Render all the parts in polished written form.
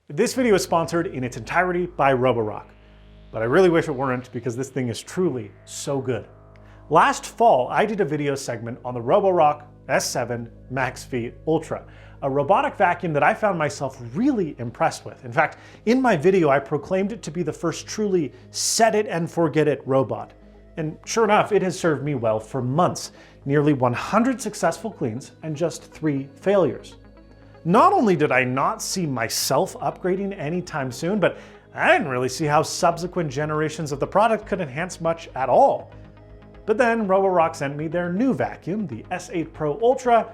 This video is sponsored in its entirety by Roborock, but I really wish it weren't because this thing is truly so good. Last fall, I did a video segment on the Roborock S8 Pro Ultra, a robotic vacuum that I found myself really impressed with. In fact, in my video, I proclaimed it to be the first truly set it and forget it robot. And sure enough, it has served me well for months. Nearly 100 successful cleans and just 3 failures. Not only did I not see myself upgrading anytime soon, but I didn't really see how subsequent generations of the product could enhance much at all. But then Roborock sent me their new vacuum, the S8 Pro Ultra,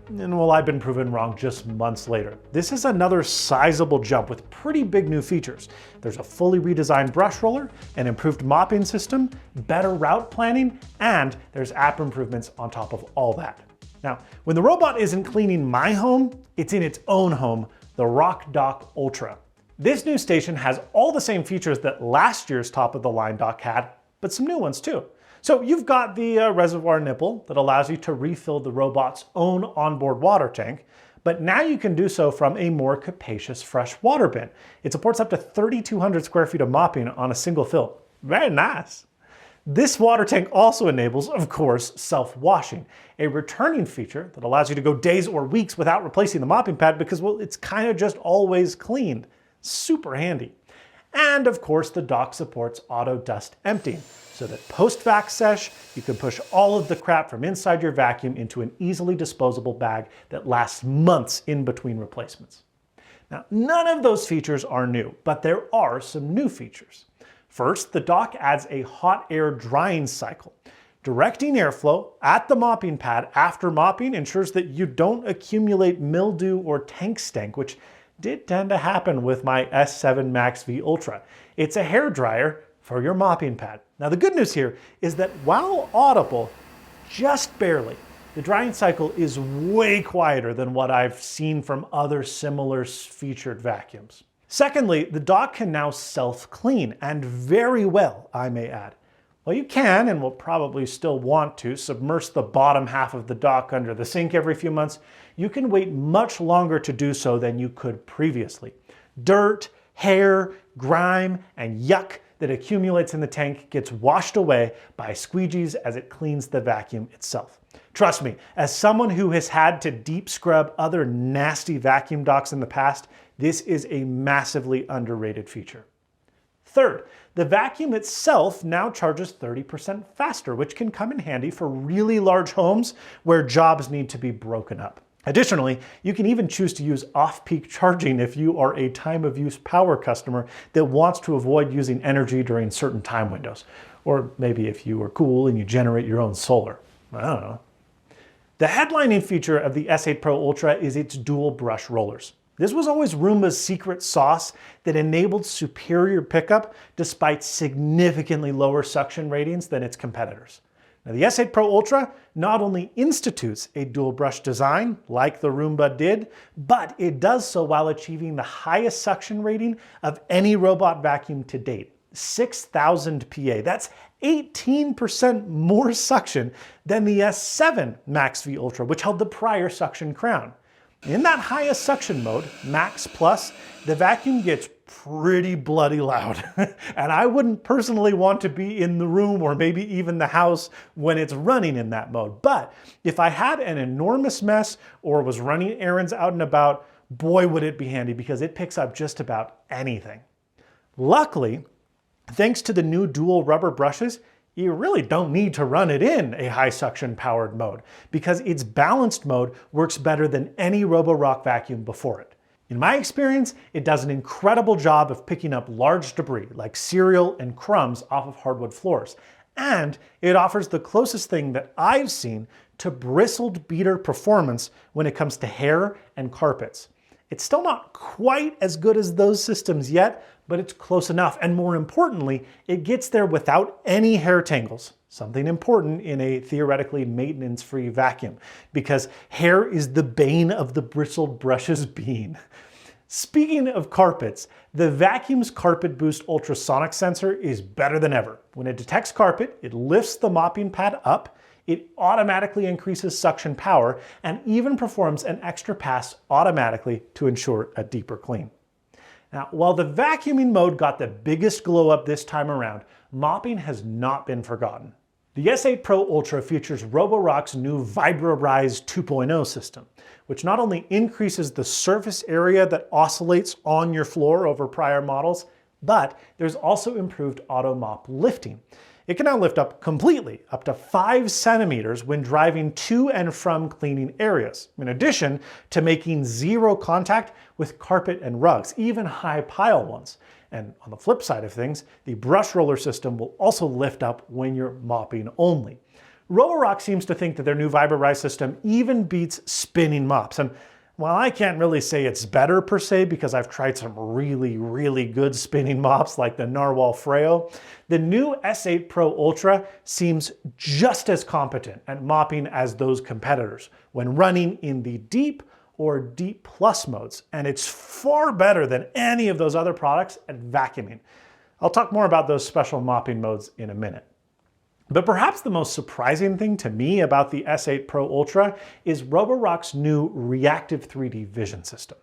and well, I've been proven wrong just months later. This is another sizable jump with pretty big new features. There's a fully redesigned brush roller, an improved mopping system, better route planning, and there's app improvements on top of all that. Now, when the robot isn't cleaning my home, it's in its own home, the Roborock Ultra. This new station has all the same features that last year's top-of-the-line dock had, but some new ones too. So you've got the reservoir nipple that allows you to refill the robot's own onboard water tank, but now you can do so from a more capacious fresh water bin. It supports up to 3,200 square feet of mopping on a single fill. Very nice. This water tank also enables, of course, self-washing, a returning feature that allows you to go days or weeks without replacing the mopping pad because, well, it's kind of just always cleaned. Super handy. And of course, the dock supports auto dust emptying, so that post-vac sesh, you can push all of the crap from inside your vacuum into an easily disposable bag that lasts months in between replacements. Now, none of those features are new, but there are some new features. First, the dock adds a hot air drying cycle. Directing airflow at the mopping pad after mopping ensures that you don't accumulate mildew or tank stank, which did tend to happen with my S8 Pro Ultra. It's a hair dryer for your mopping pad. Now the good news here is that while audible, just barely, the drying cycle is way quieter than what I've seen from other similar featured vacuums. Secondly, the dock can now self-clean, and very well, I may add. While you can, and will probably still want to, submerge the bottom half of the dock under the sink every few months, you can wait much longer to do so than you could previously. Dirt, hair, grime, and yuck that accumulates in the tank gets washed away by squeegees as it cleans the vacuum itself. Trust me, as someone who has had to deep scrub other nasty vacuum docks in the past, this is a massively underrated feature. Third, the vacuum itself now charges 30% faster, which can come in handy for really large homes where jobs need to be broken up. Additionally, you can even choose to use off-peak charging if you are a time-of-use power customer that wants to avoid using energy during certain time windows. Or maybe if you are cool and you generate your own solar. I don't know. The headlining feature of the S8 Pro Ultra is its dual brush rollers. This was always Roomba's secret sauce that enabled superior pickup despite significantly lower suction ratings than its competitors. Now, the S8 Pro Ultra not only institutes a dual brush design like the Roomba did, but it does so while achieving the highest suction rating of any robot vacuum to date, 6,000 PA. That's 18% more suction than the S8 Pro Ultra, which held the prior suction crown. In that highest suction mode, Max Plus, the vacuum gets pretty bloody loud. And I wouldn't personally want to be in the room or maybe even the house when it's running in that mode. But if I had an enormous mess or was running errands out and about, boy would it be handy because it picks up just about anything. Luckily, thanks to the new dual rubber brushes, you really don't need to run it in a high suction powered mode because its balanced mode works better than any Roborock vacuum before it. In my experience, it does an incredible job of picking up large debris like cereal and crumbs off of hardwood floors. And it offers the closest thing that I've seen to bristled beater performance when it comes to hair and carpets. It's still not quite as good as those systems yet, but it's close enough. And more importantly, it gets there without any hair tangles, something important in a theoretically maintenance-free vacuum, because hair is the bane of the bristled brush's being. Speaking of carpets, the vacuum's Carpet Boost ultrasonic sensor is better than ever. When it detects carpet, it lifts the mopping pad up, it automatically increases suction power, and even performs an extra pass automatically to ensure a deeper clean. Now, while the vacuuming mode got the biggest glow up this time around, mopping has not been forgotten. The S8 Pro Ultra features Roborock's new Rise 2.0 system, which not only increases the surface area that oscillates on your floor over prior models, but there's also improved auto mop lifting. It can now lift up completely, up to 5 centimeters when driving to and from cleaning areas, in addition to making zero contact with carpet and rugs, even high pile ones. And on the flip side of things, the brush roller system will also lift up when you're mopping only. Roborock seems to think that their new Rise system even beats spinning mops. And while I can't really say it's better per se because I've tried some really good spinning mops like the Narwhal Freo, the new S8 Pro Ultra seems just as competent at mopping as those competitors when running in the deep or deep plus modes, and it's far better than any of those other products at vacuuming. I'll talk more about those special mopping modes in a minute. But perhaps the most surprising thing to me about the S8 Pro Ultra is Roborock's new reactive 3D vision system.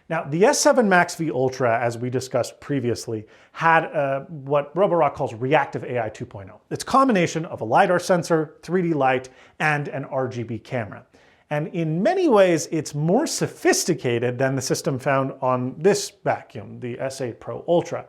Now, the S7 Max V Ultra, as we discussed previously, had what Roborock calls reactive AI 2.0. It's a combination of a LiDAR sensor, 3D light, and an RGB camera. And in many ways, it's more sophisticated than the system found on this vacuum, the S8 Pro Ultra.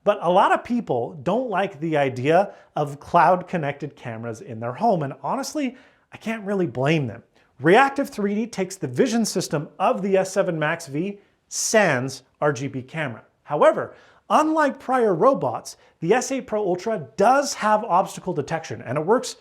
But a lot of people don't like the idea of cloud-connected cameras in their home, and honestly, I can't really blame them. Reactive 3D takes the vision system of the S7 Max V sans RGB camera. However, unlike prior robots, the S8 Pro Ultra does have obstacle detection, and it works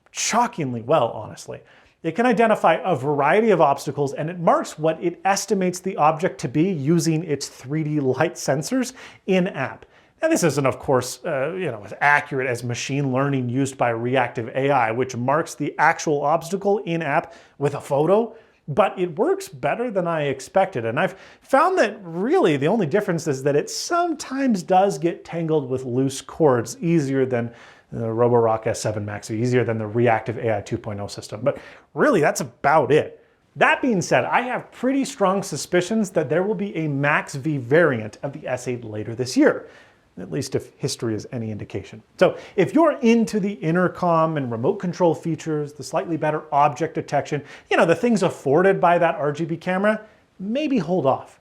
shockingly well, honestly. It can identify a variety of obstacles, and it marks what it estimates the object to be using its 3D light sensors in-app. Now, this isn't, of course, as accurate as machine learning used by reactive AI, which marks the actual obstacle in-app with a photo, but it works better than I expected. And I've found that really the only difference is that it sometimes does get tangled with loose cords easier than the Roborock S7 Max, easier than the reactive AI 2.0 system. But really, that's about it. That being said, I have pretty strong suspicions that there will be a Max V variant of the S8 later this year, at least if history is any indication. So if you're into the intercom and remote control features, the slightly better object detection, the things afforded by that RGB camera, maybe hold off.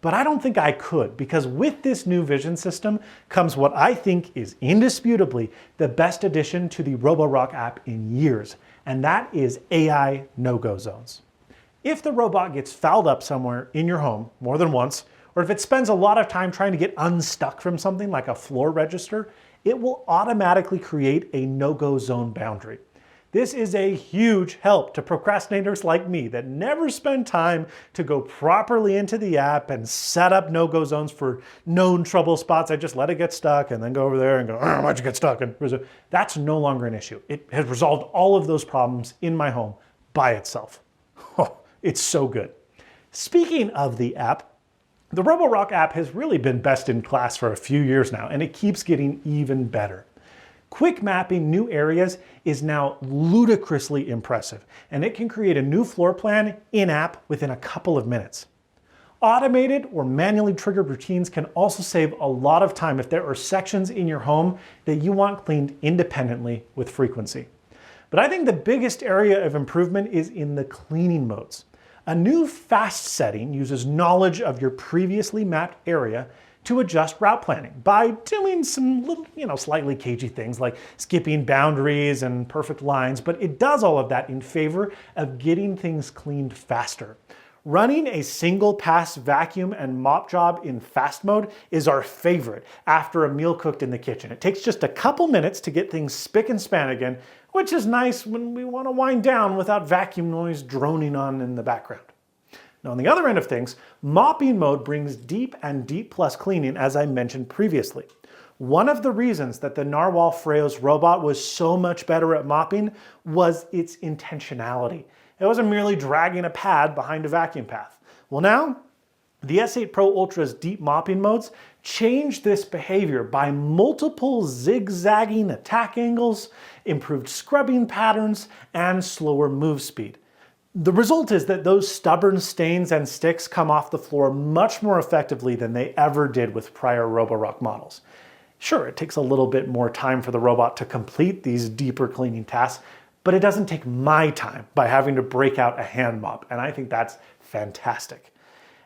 But I don't think I could, because with this new vision system comes what I think is indisputably the best addition to the Roborock app in years, and that is AI no-go zones. If the robot gets fouled up somewhere in your home more than once, or if it spends a lot of time trying to get unstuck from something like a floor register, it will automatically create a no-go zone boundary. This is a huge help to procrastinators like me that never spend time to go properly into the app and set up no-go zones for known trouble spots. I just let it get stuck and then go over there and go, oh, why'd you get stuck? And that's no longer an issue. It has resolved all of those problems in my home by itself. Oh, it's so good. Speaking of the app, the Roborock app has really been best in class for a few years now, and it keeps getting even better. Quick mapping new areas is now ludicrously impressive, and it can create a new floor plan in-app within a couple of minutes. Automated or manually triggered routines can also save a lot of time if there are sections in your home that you want cleaned independently with frequency. But I think the biggest area of improvement is in the cleaning modes. A new fast setting uses knowledge of your previously mapped area to adjust route planning by doing some little, slightly cagey things like skipping boundaries and perfect lines, but it does all of that in favor of getting things cleaned faster. Running a single pass vacuum and mop job in fast mode is our favorite after a meal cooked in the kitchen. It takes just a couple minutes to get things spick and span again, which is nice when we want to wind down without vacuum noise droning on in the background. Now, on the other end of things, mopping mode brings deep and deep plus cleaning, as I mentioned previously. One of the reasons that the Narwhal Freo's robot was so much better at mopping was its intentionality. It wasn't merely dragging a pad behind a vacuum path. Well, now, the S8 Pro Ultra's deep mopping modes change this behavior by multiple zigzagging attack angles, improved scrubbing patterns, and slower move speed. The result is that those stubborn stains and sticks come off the floor much more effectively than they ever did with prior Roborock models. Sure, it takes a little bit more time for the robot to complete these deeper cleaning tasks, but it doesn't take my time by having to break out a hand mop, and I think that's fantastic.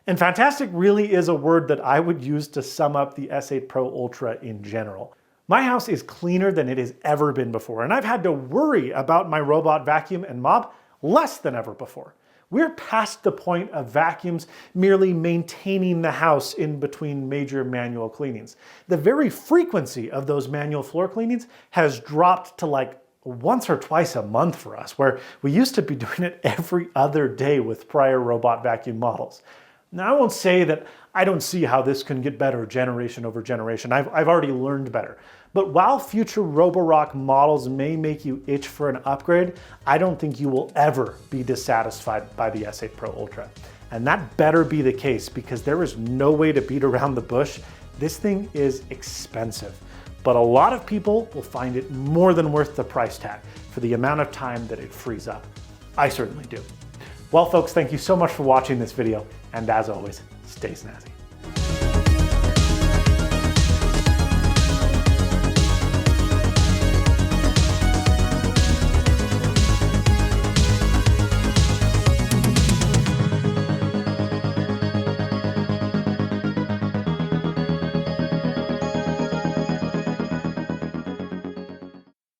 And fantastic really is a word that I would use to sum up the S8 Pro Ultra in general. My house is cleaner than it has ever been before, and I've had to worry about my robot vacuum and mop less than ever before. We're past the point of vacuums merely maintaining the house in between major manual cleanings. The very frequency of those manual floor cleanings has dropped to like once or twice a month for us, where we used to be doing it every other day with prior robot vacuum models. Now, I won't say that I don't see how this can get better generation over generation. I've already learned better. But while future Roborock models may make you itch for an upgrade, I don't think you will ever be dissatisfied by the S8 Pro Ultra. And that better be the case, because there is no way to beat around the bush. This thing is expensive, but a lot of people will find it more than worth the price tag for the amount of time that it frees up. I certainly do. Well, folks, thank you so much for watching this video, and as always, stay snazzy.